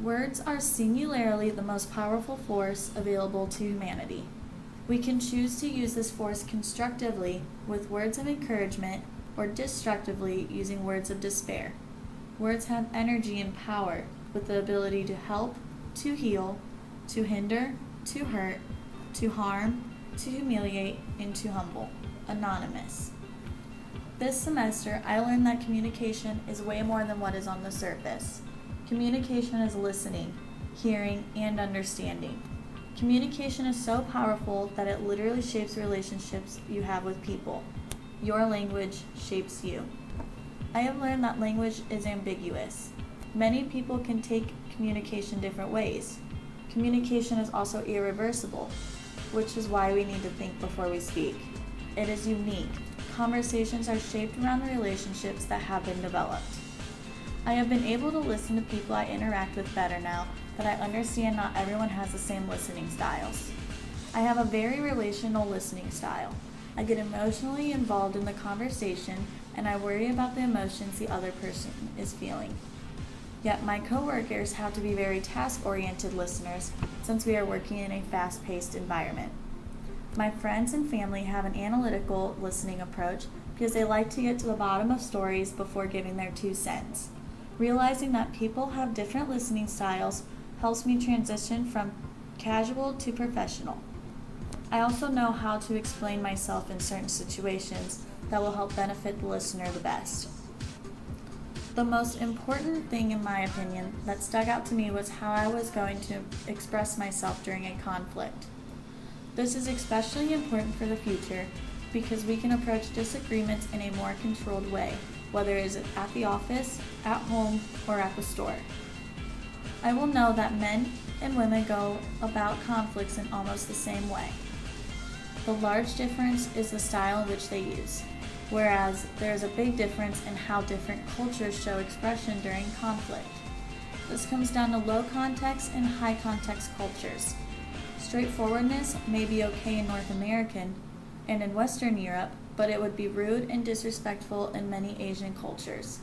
Words are singularly the most powerful force available to humanity. We can choose to use this force constructively with words of encouragement or destructively using words of despair. Words have energy and power with the ability to help, to heal, to hinder, to hurt, to harm, to humiliate, and to humble. Anonymous. This semester, I learned that communication is way more than what is on the surface. Communication is listening, hearing, and understanding. Communication is so powerful that it literally shapes relationships you have with people. Your language shapes you. I have learned that language is ambiguous. Many people can take communication different ways. Communication is also irreversible, which is why we need to think before we speak. It is unique. Conversations are shaped around the relationships that have been developed. I have been able to listen to people I interact with better now that I understand not everyone has the same listening styles. I have a very relational listening style. I get emotionally involved in the conversation and I worry about the emotions the other person is feeling. Yet my coworkers have to be very task-oriented listeners since we are working in a fast-paced environment. My friends and family have an analytical listening approach because they like to get to the bottom of stories before giving their 2 cents. Realizing that people have different listening styles helps me transition from casual to professional. I also know how to explain myself in certain situations that will help benefit the listener the best. The most important thing, in my opinion, that stuck out to me was how I was going to express myself during a conflict. This is especially important for the future because we can approach disagreements in a more controlled way, whether it is at the office, at home, or at the store. I will know that men and women go about conflicts in almost the same way. The large difference is the style in which they use, whereas there is a big difference in how different cultures show expression during conflict. This comes down to low context and high context cultures. Straightforwardness may be okay in North American and in Western Europe, but it would be rude and disrespectful in many Asian cultures.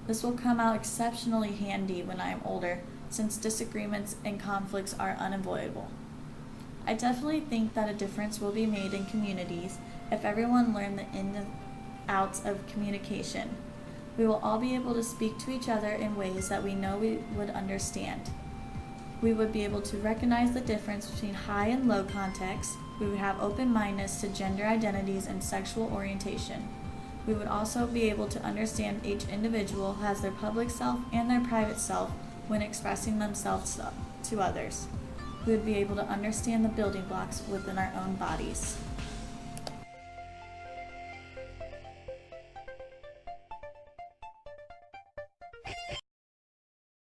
This will come out exceptionally handy when I am older, since disagreements and conflicts are unavoidable. I definitely think that a difference will be made in communities if everyone learned the ins and outs of communication. We will all be able to speak to each other in ways that we know we would understand. We would be able to recognize the difference between high and low context. We would have open-mindedness to gender identities and sexual orientation. We would also be able to understand each individual has their public self and their private self when expressing themselves to others. We would be able to understand the building blocks within our own bodies.